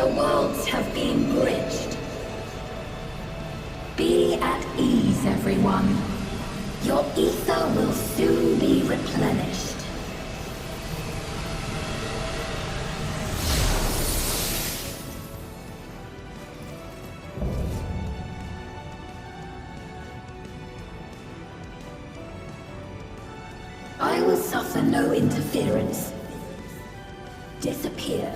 The worlds have been bridged. Be at ease, everyone. Your ether will soon be replenished. I will suffer no interference. Disappear.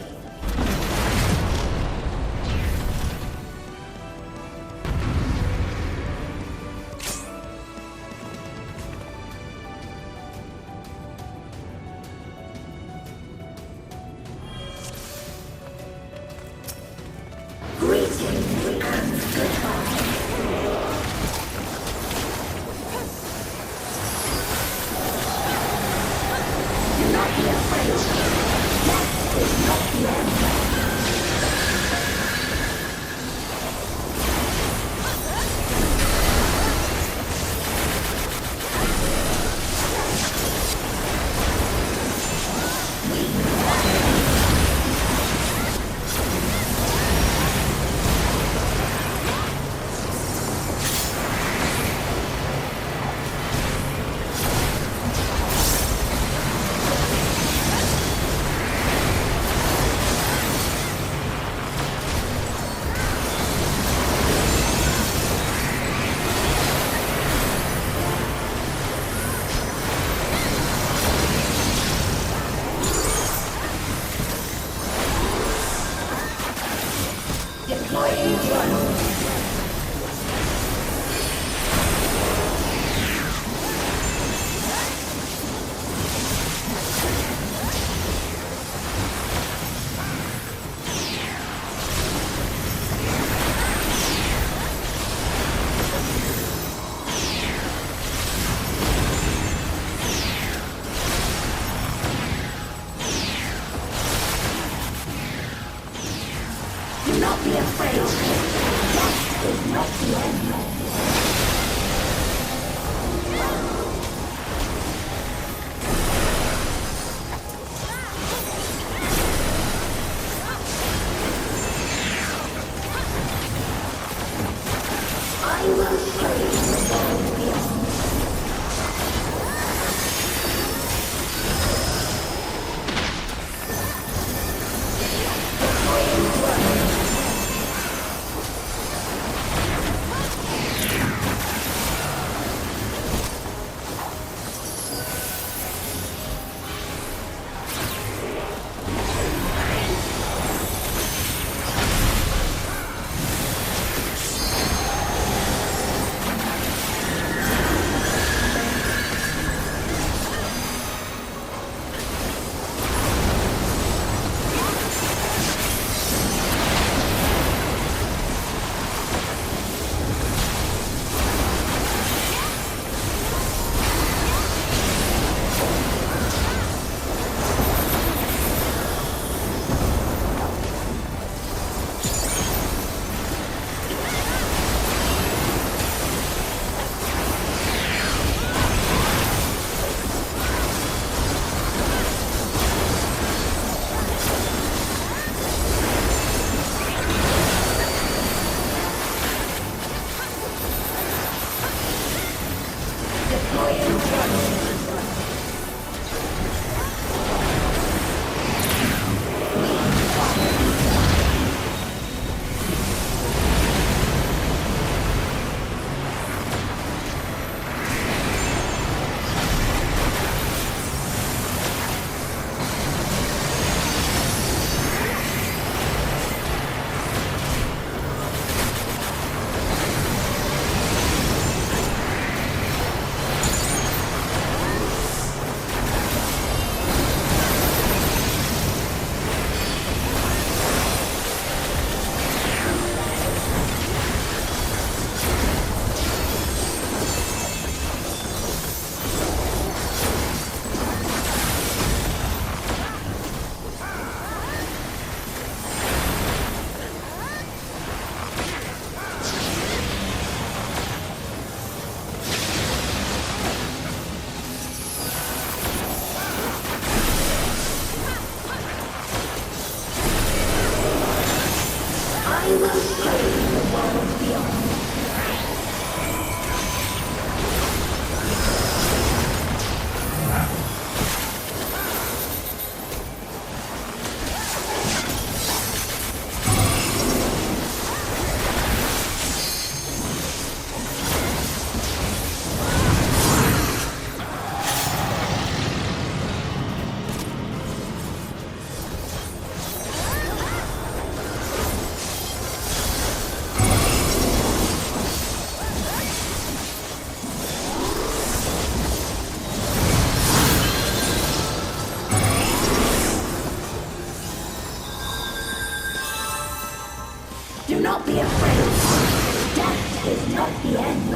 be afraid. Death is not the end.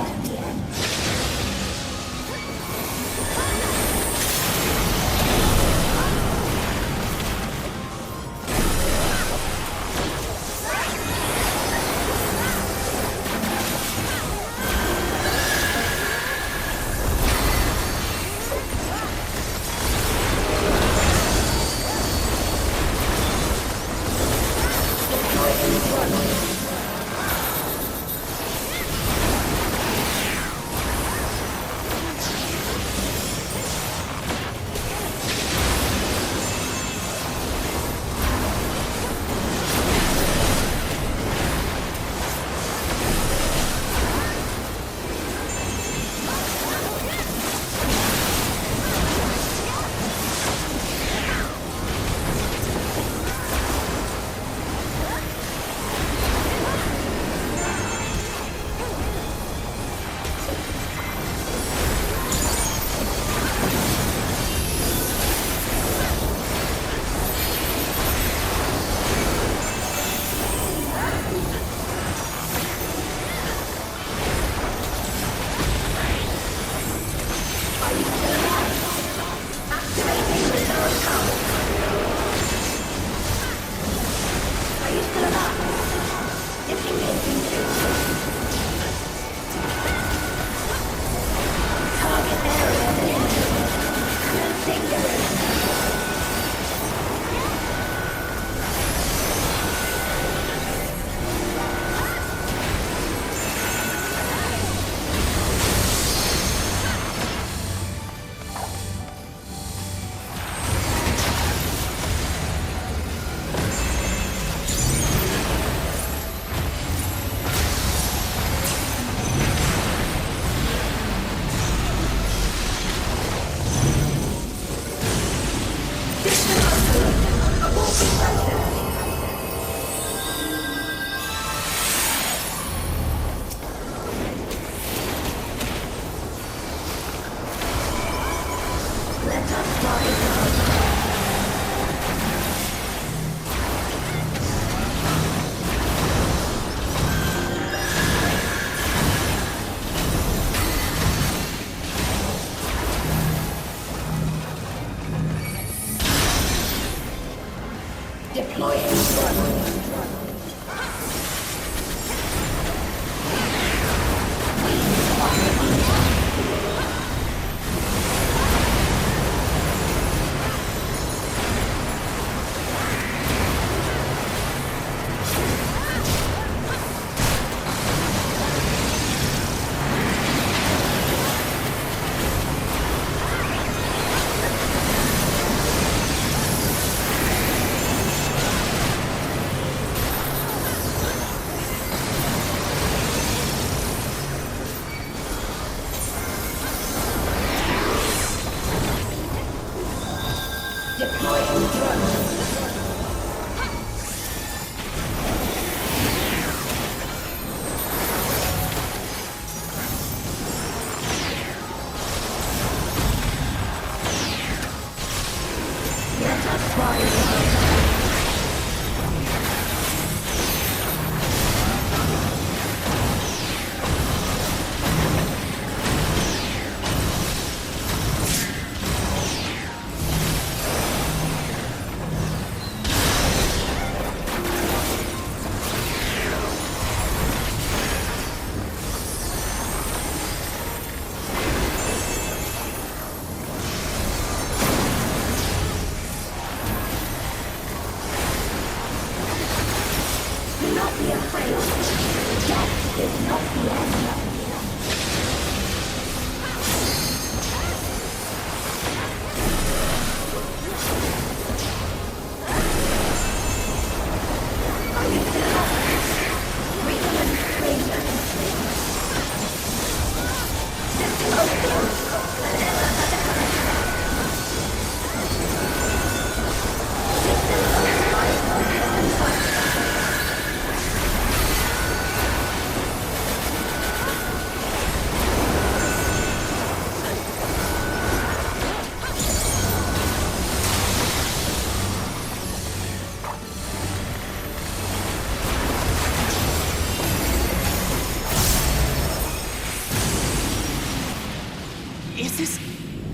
Is this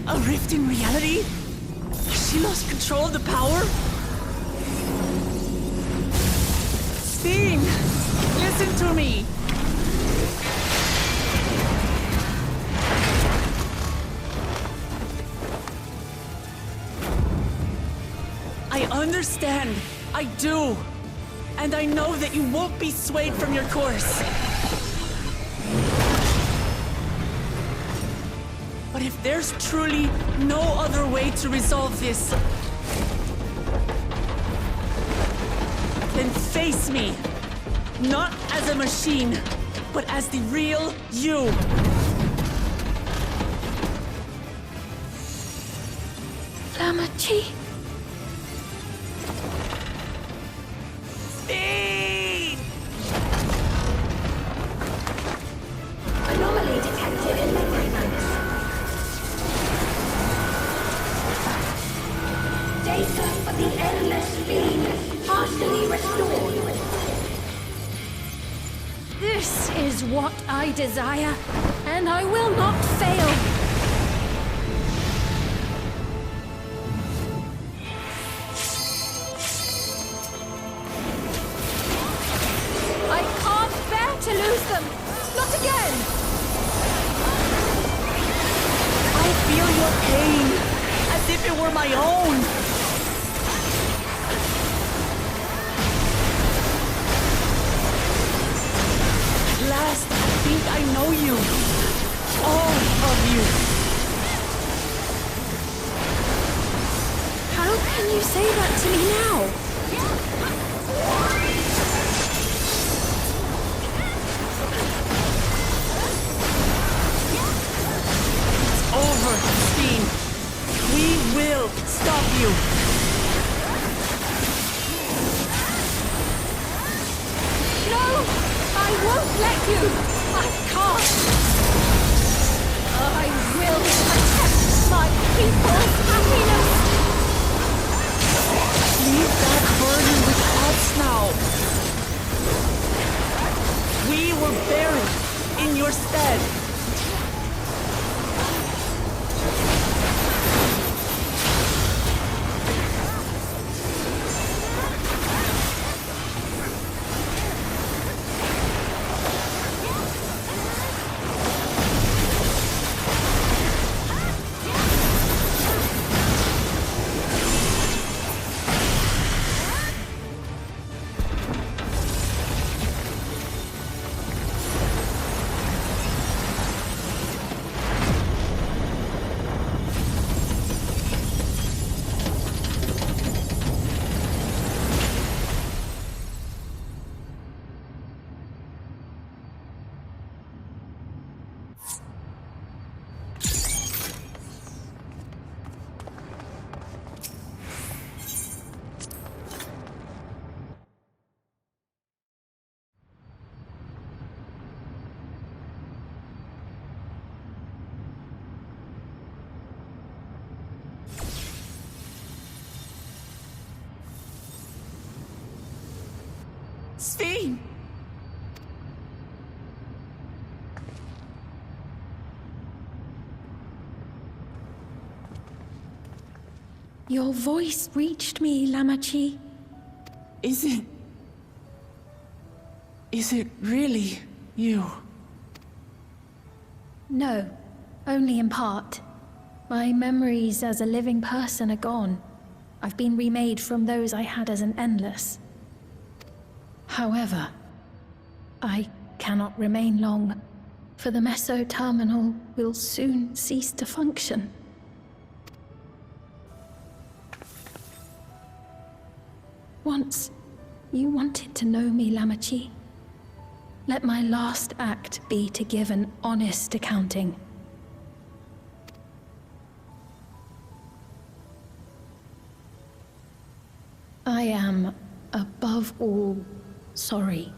a rift in reality? Has she lost control of the power? Steen! Listen to me! I understand. I do. And I know that you won't be swayed from your course. But if there's truly no other way to resolve this, then face me. Not as a machine, but as the real you. Lamachi. Anomaly detected in memory banks. Data for the endless beam partially restored. This is what I desire, and I will not fail. I can't bear to lose them. Not again! I feel your pain, as if it were my own. At last, I think I know you. All of you. How can you say that to me now? Over, Steen. We will stop you. No! I won't let you! I can't! I will protect my people's happiness! Leave that burden with us now. We will bear it in your stead. Steen! Your voice reached me, Lamachi. Is it really you? No, only in part. My memories as a living person are gone. I've been remade from those I had as an endless. However, I cannot remain long, for the meso-terminal will soon cease to function. Once, you wanted to know me, Lamachi. Let my last act be to give an honest accounting. I am, above all, sorry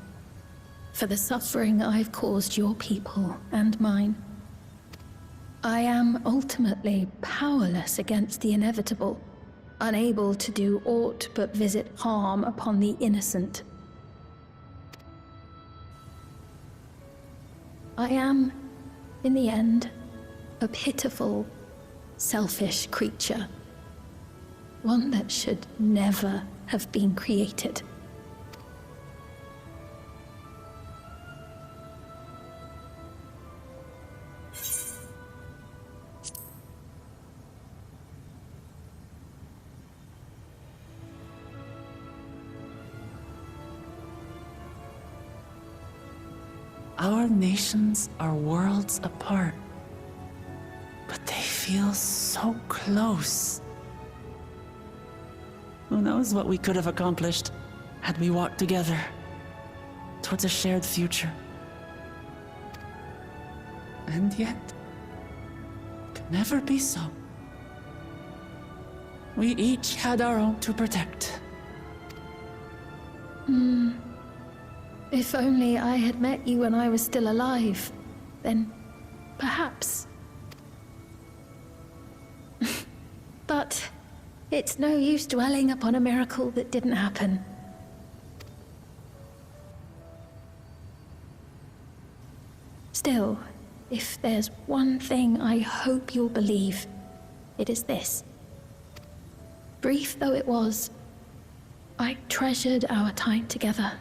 for the suffering I've caused your people and mine. I am ultimately powerless against the inevitable, unable to do aught but visit harm upon the innocent. I am, in the end, a pitiful, selfish creature. One that should never have been created. Our nations are worlds apart, but they feel so close. Who knows what we could have accomplished had we walked together towards a shared future. And yet, it could never be so. We each had our own to protect. If only I had met you when I was still alive, then perhaps. But it's no use dwelling upon a miracle that didn't happen. Still, if there's one thing I hope you'll believe, it is this. Brief though it was, I treasured our time together.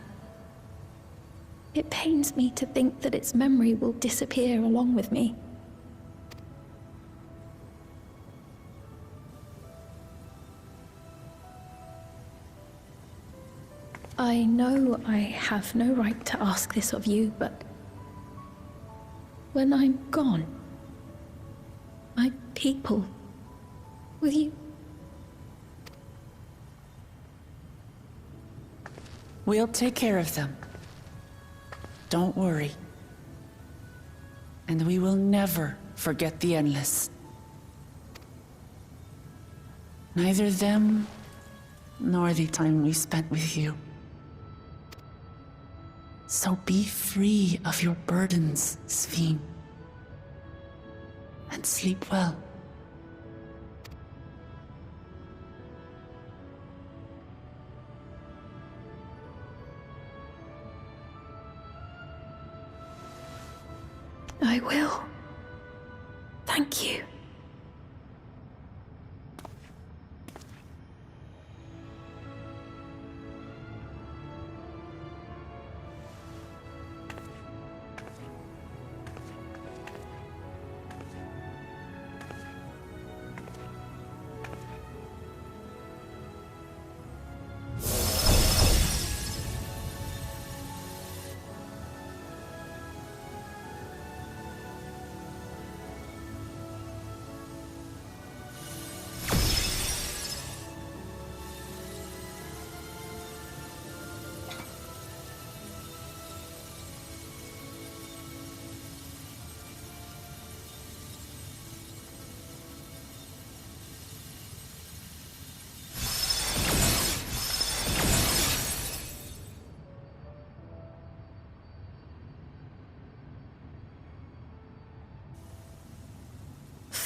It pains me to think that its memory will disappear along with me. I know I have no right to ask this of you, but when I'm gone, my people, will you? We'll take care of them. Don't worry. And we will never forget the Endless. Neither them, nor the time we spent with you. So be free of your burdens, Sphene. And sleep well. I will. Thank you.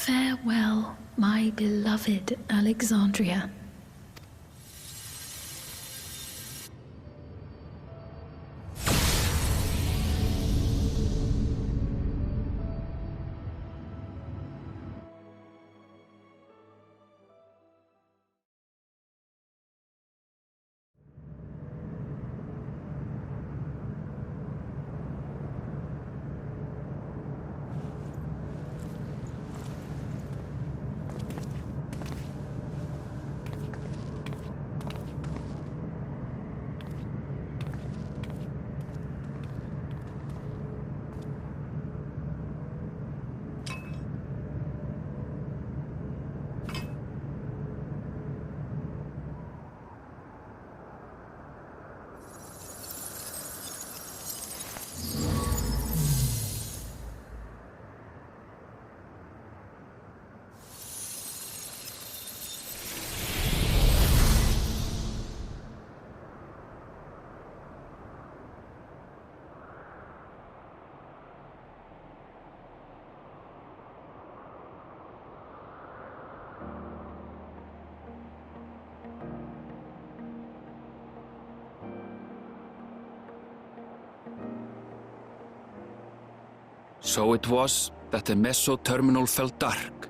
Farewell, my beloved Alexandria. So it was that the meso-terminal fell dark,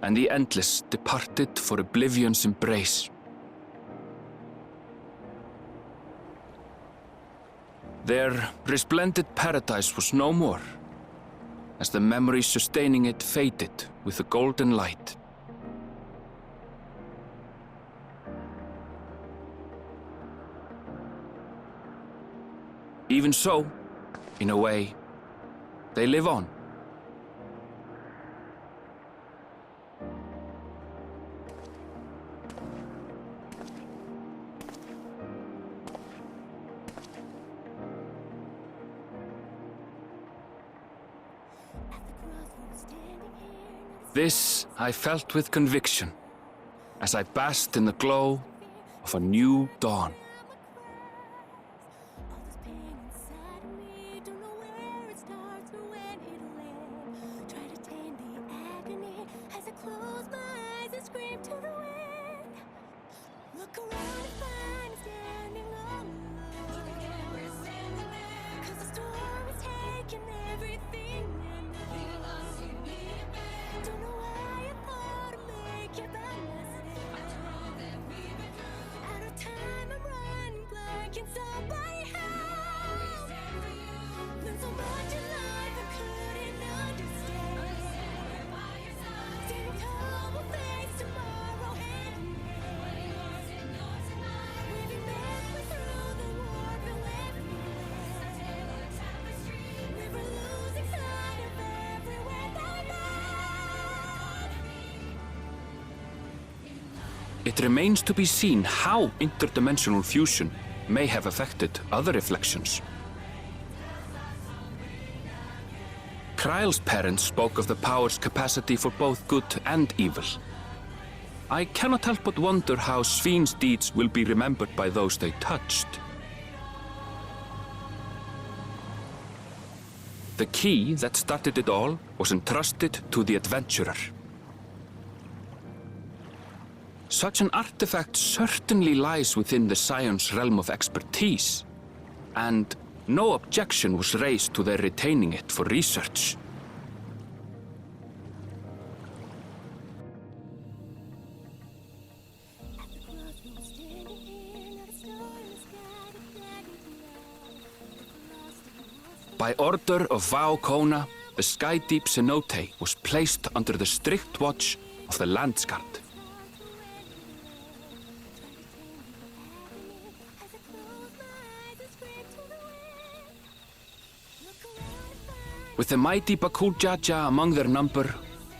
and the endless departed for oblivion's embrace. Their resplendent paradise was no more, as the memory sustaining it faded with the golden light. Even so, in a way, they live on. This I felt with conviction, as I basked in the glow of a new dawn. It remains to be seen how interdimensional fusion may have affected other reflections. Kryle's parents spoke of the power's capacity for both good and evil. I cannot help but wonder how Svin's deeds will be remembered by those they touched. The key that started it all was entrusted to the adventurer. Such an artifact certainly lies within the Scion's realm of expertise, and no objection was raised to their retaining it for research. By order of Vau Kona, the Skydeep cenote was placed under the strict watch of the Landsguard. With the mighty Bakuljaja among their number,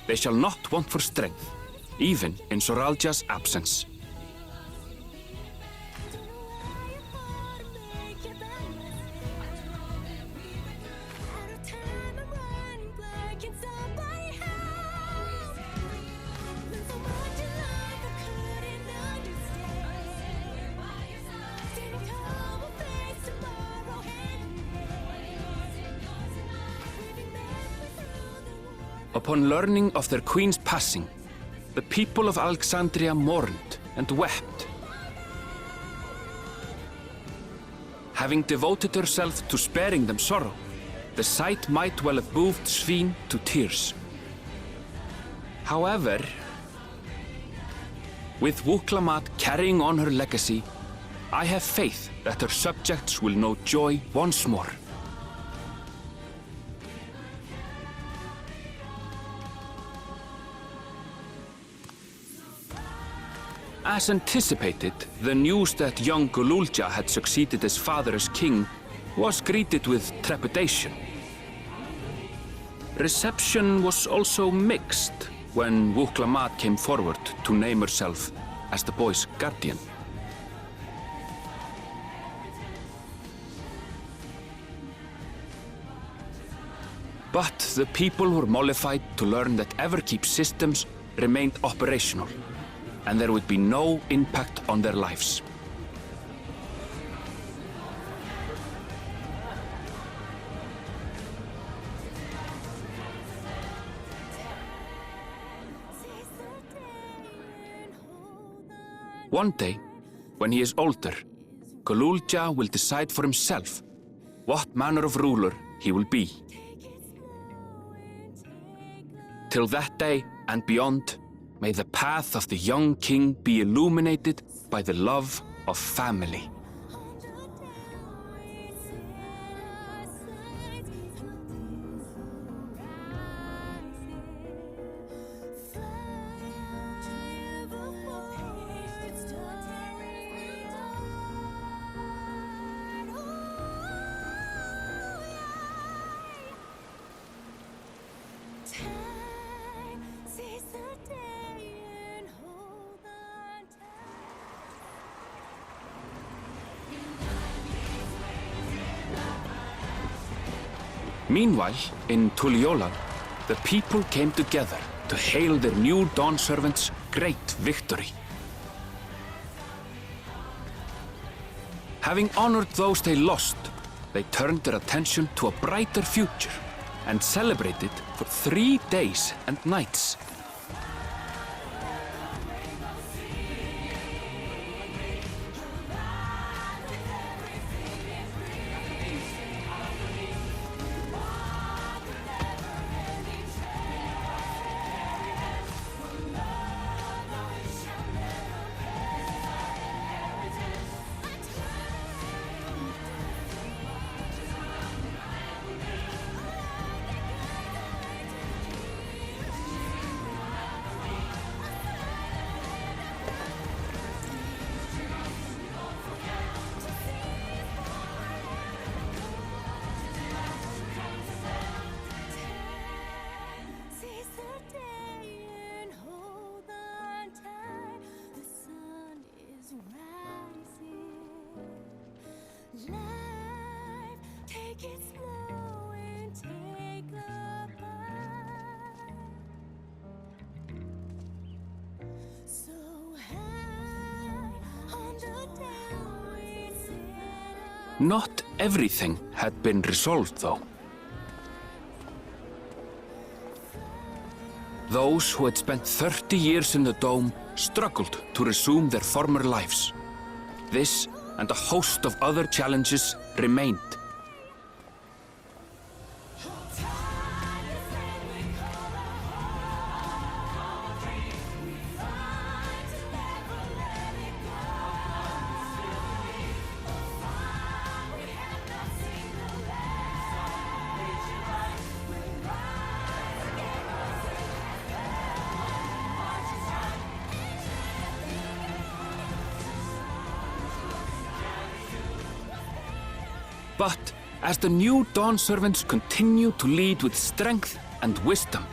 they shall not want for strength, even in Soralja's absence. Upon learning of their queen's passing, the people of Alexandria mourned and wept. Having devoted herself to sparing them sorrow, the sight might well have moved Svin to tears. However, with Wuklamat carrying on her legacy, I have faith that her subjects will know joy once more. As anticipated, the news that young Gululja had succeeded his father as king was greeted with trepidation. Reception was also mixed when Wuklamat came forward to name herself as the boy's guardian. But the people were mollified to learn that Everkeep systems remained operational, and there would be no impact on their lives. One day, when he is older, Gululja will decide for himself what manner of ruler he will be. Till that day and beyond, may the path of the young king be illuminated by the love of family. Meanwhile, in Tulliola, the people came together to hail their new dawn servant's great victory. Having honored those they lost, they turned their attention to a brighter future and celebrated for 3 days and nights. Not everything had been resolved, though. Those who had spent 30 years in the Dome struggled to resume their former lives. This and a host of other challenges remained. But as the new Dawn Servants continue to lead with strength and wisdom,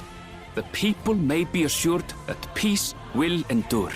the people may be assured that peace will endure.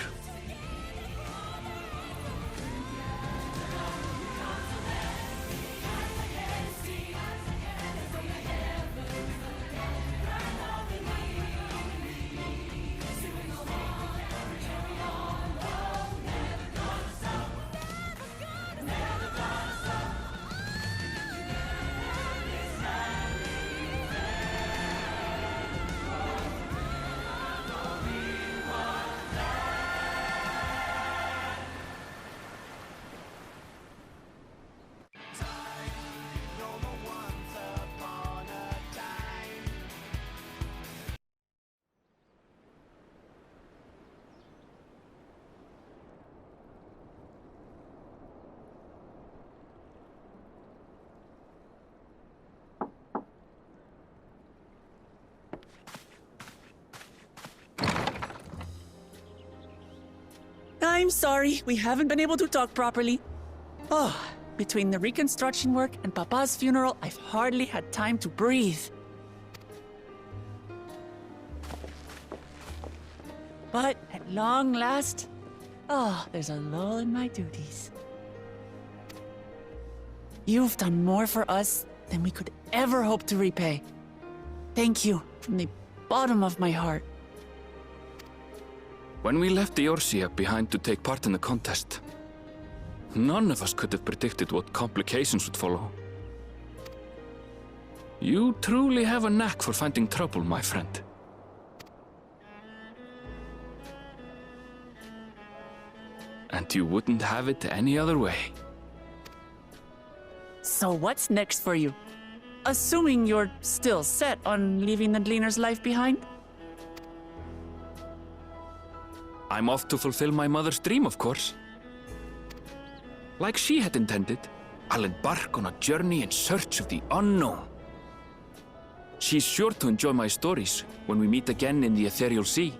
I'm sorry, we haven't been able to talk properly. Oh, between the reconstruction work and Papa's funeral, I've hardly had time to breathe. But at long last, there's a lull in my duties. You've done more for us than we could ever hope to repay. Thank you from the bottom of my heart. When we left Eorzea behind to take part in the contest, none of us could have predicted what complications would follow. You truly have a knack for finding trouble, my friend. And you wouldn't have it any other way. So what's next for you? Assuming you're still set on leaving the Gleaner's life behind? I'm off to fulfill my mother's dream, of course. Like she had intended, I'll embark on a journey in search of the unknown. She's sure to enjoy my stories when we meet again in the ethereal sea.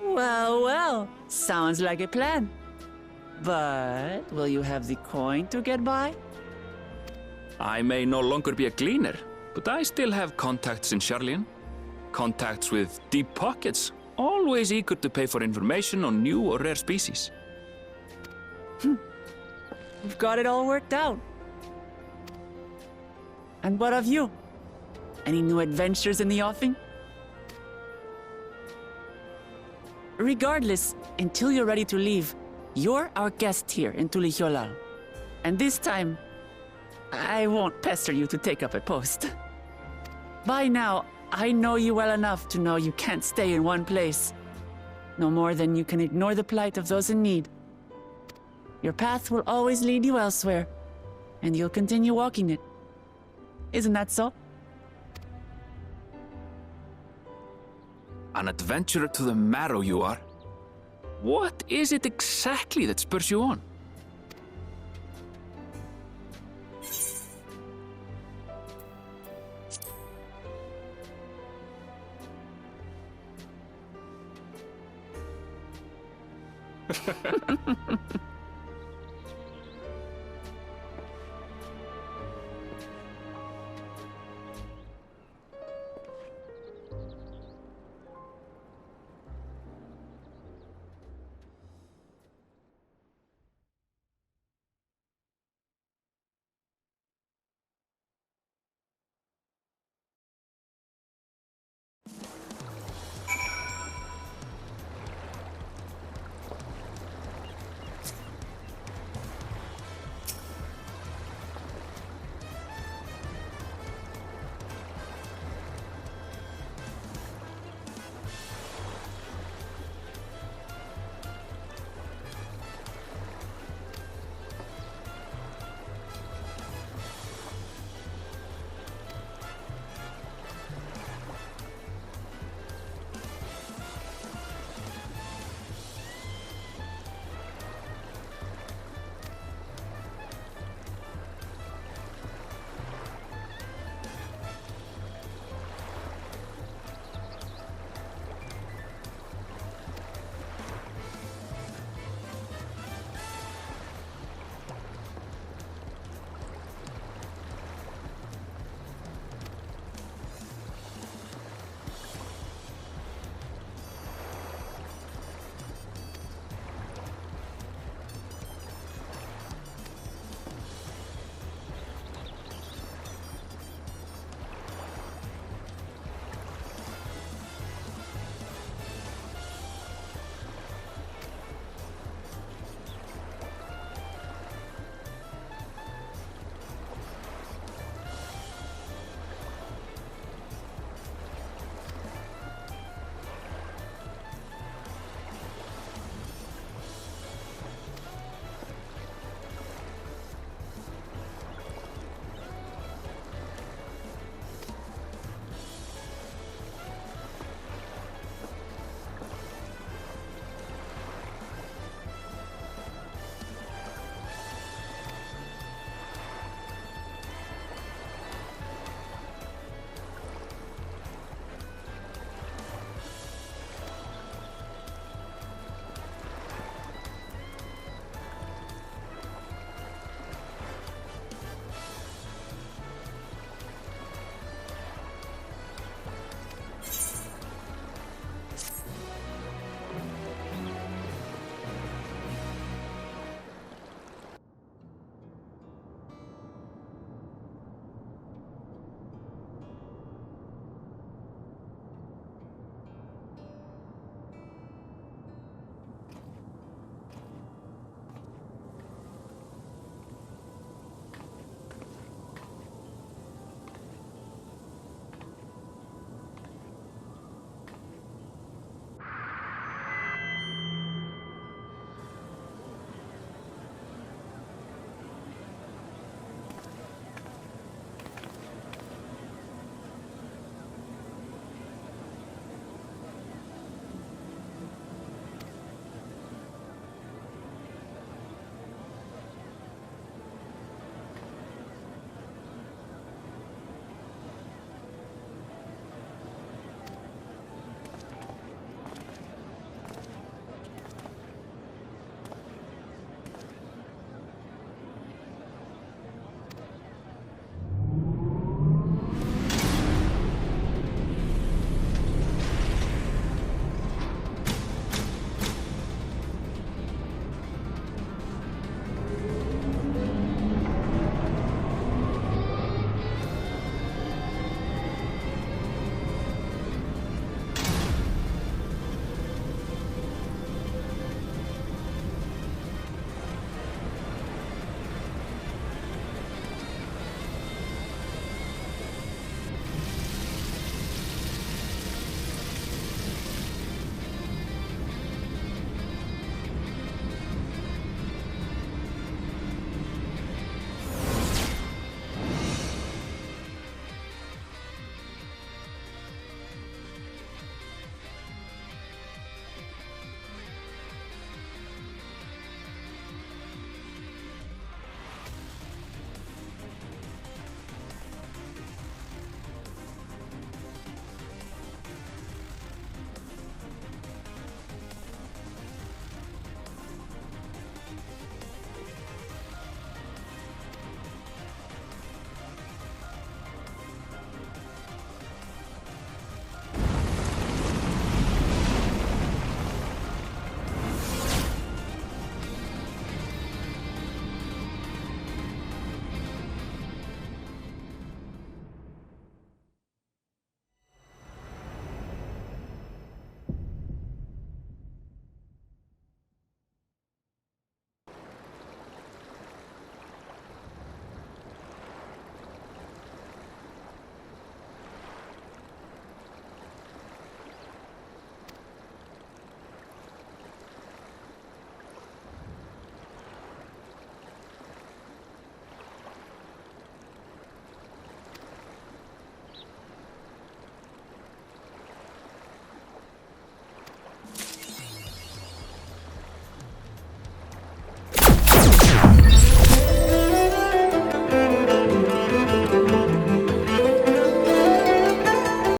Well, well, sounds like a plan. But will you have the coin to get by? I may no longer be a gleaner, but I still have contacts in Charlian. Contacts with deep pockets, always eager to pay for information on new or rare species. We've got it all worked out. And what of you? Any new adventures in the offing? Regardless, until you're ready to leave, you're our guest here in Tulihyolal. And this time, I won't pester you to take up a post. By now, I know you well enough to know you can't stay in one place. No more than you can ignore the plight of those in need. Your path will always lead you elsewhere, and you'll continue walking it. Isn't that so? An adventurer to the marrow you are. What is it exactly that spurs you on?